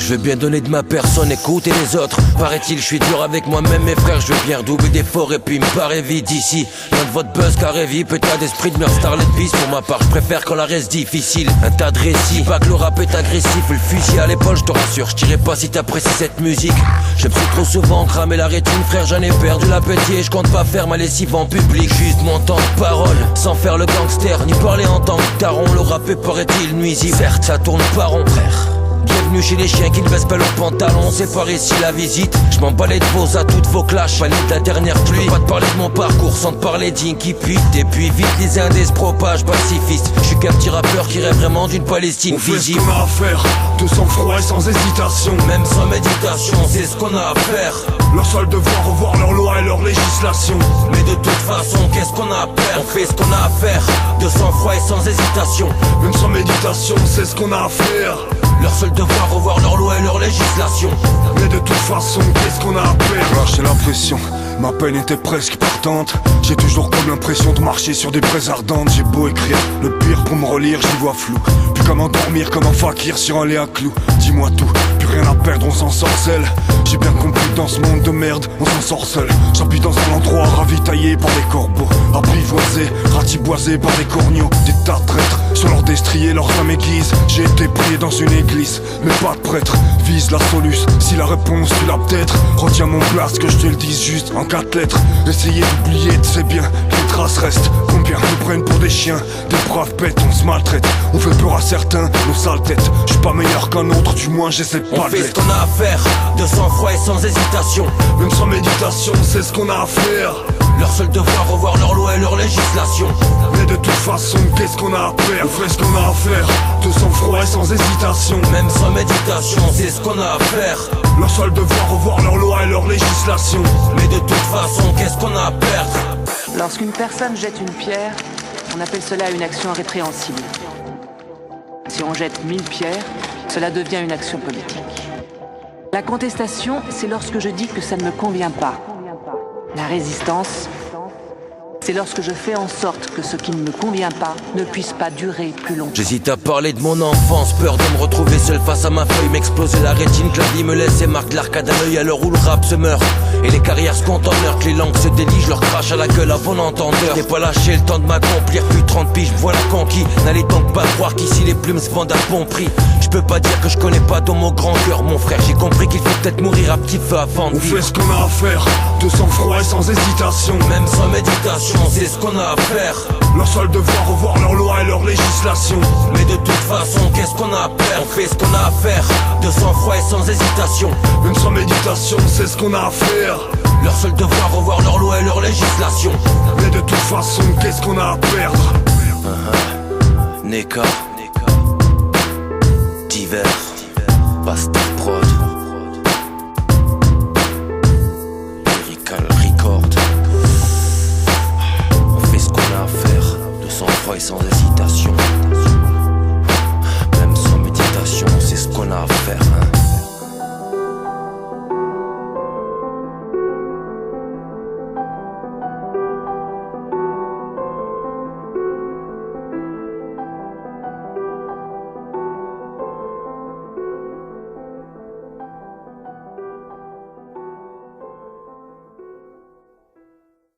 Je veux bien donner de ma personne, écouter les autres. Paraît-il, je suis dur avec moi-même, mes frères. Je veux bien redoubler d'efforts et puis me paraît vite ici. Loin de votre buzz carré vie, état d'esprit de meurs Starlet Beast. Pour ma part, je préfère quand la reste difficile. Un tas de récits, pas que le rap est agressif. Le fusil à l'épaule, je te rassure, je dirai pas si t'apprécies cette musique. Je me suis trop souvent cramé la rétine, frère, j'en ai perdu l'appétit. Et je compte pas faire ma lessive en public. Juste mon temps de parole, sans faire le gangster, ni parler en tant que taron. Le rap est paraît-il nuisible. Certes, ça tourne pas rond, frère. Bienvenue chez les chiens qui ne baissent pas leurs pantalons. C'est par ici la visite. Je m'en balais de vos à toutes vos clashs. Valide la dernière pluie. Pas de parler de mon parcours sans te parler d'Inky Pete. Et puis vite les indés se propagent pacifistes. Je suis qu'un petit rappeur qui rêve vraiment d'une Palestine visible. On fait ce qu'on a à faire, de sang-froid et sans hésitation. Même sans méditation, c'est ce qu'on a à faire. Leur seul devoir, revoir leurs lois et leur législation. Mais de toute façon, qu'est-ce qu'on a à faire? On fait ce qu'on a à faire, de sang-froid et sans hésitation. Même sans méditation, c'est ce qu'on a à faire. Leur seul devoir, revoir leurs lois et leur législation. Mais de toute façon, qu'est-ce qu'on a à perdre? Lâcher la pression, ma peine était presque partante. J'ai toujours comme l'impression de marcher sur des braises ardentes. J'ai beau écrire, le pire pour me relire, j'y vois flou. Puis comment dormir comme un fakir sur un lit à clous. Dis-moi tout, plus rien à perdre, on s'en sorcelle. J'ai bien compris que dans ce monde de merde, on s'en sort seul. J'habite dans un endroit ravitaillé par des corbeaux, apprivoisés, ratiboisés par des corneaux. Des tas de traîtres, sur leur destrier, leurs âmes aiguisent. J'ai été prié dans une église, mais pas de prêtre. Vise la soluce, si la réponse tu l'as peut-être. Retiens mon place, que je te le dise juste en 4 lettres. Essayez d'oublier, tu sais bien, les traces restent. Combien nous prennent pour des chiens, des braves bêtes, on se maltraite. On fait peur à certains, nos sales têtes. Je suis pas meilleur qu'un autre, du moins j'essaie pas de On fait ce qu'on a à faire, de sang-froid et sans hésitation. Même sans méditation, c'est ce qu'on a à faire. Leur seul devoir, revoir leurs lois et leur législation. Mais de toute façon, qu'est-ce qu'on a à perdre? On fait ce qu'on a à faire, de sang-froid et sans hésitation. Même sans méditation, c'est ce qu'on a à faire. Leur seul devoir, revoir leurs lois et leur législation. Mais de toute façon, qu'est-ce qu'on a à perdre? Lorsqu'une personne jette une pierre, on appelle cela une action répréhensible. Si on jette 1000 pierres, cela devient une action politique. La contestation, c'est lorsque je dis que ça ne me convient pas. La résistance, c'est lorsque je fais en sorte que ce qui ne me convient pas ne puisse pas durer plus longtemps. J'hésite à parler de mon enfance, peur de me retrouver seul face à ma feuille, m'exploser la rétine, que la vie me laisse et marque l'arcade à l'œil à l'heure où le rap se meurt. Et les carrières se comptent en heures, que les langues se délient, je leur crache à la gueule à bon entendeur. J'ai pas lâché le temps de m'accomplir, plus 30 piges, voilà conquis. N'allez donc pas croire qu'ici les plumes se vendent à bon prix. Je peux pas dire que je connais pas dans mon grand cœur, mon frère. J'ai compris qu'il faut peut-être mourir à petit feu avant de On vivre. fait ce qu'on a à faire, de sang-froid et sans hésitation. Même sans méditation, c'est ce qu'on a à faire. Leur seul devoir, revoir leurs lois et leur législation. Mais de toute façon, qu'est-ce qu'on a à perdre? On fait ce qu'on a à faire, de sang-froid et sans hésitation. Même sans méditation, c'est ce qu'on a à faire. Leur seul devoir, revoir leurs lois et leur législation. Mais de toute façon, qu'est-ce qu'on a à perdre? Neka, Divers, Bastard Prod, Lyrical Record. On fait ce qu'on a à faire, de sang-froid et sans hésitation. Même sans méditation, c'est ce qu'on a à faire, hein.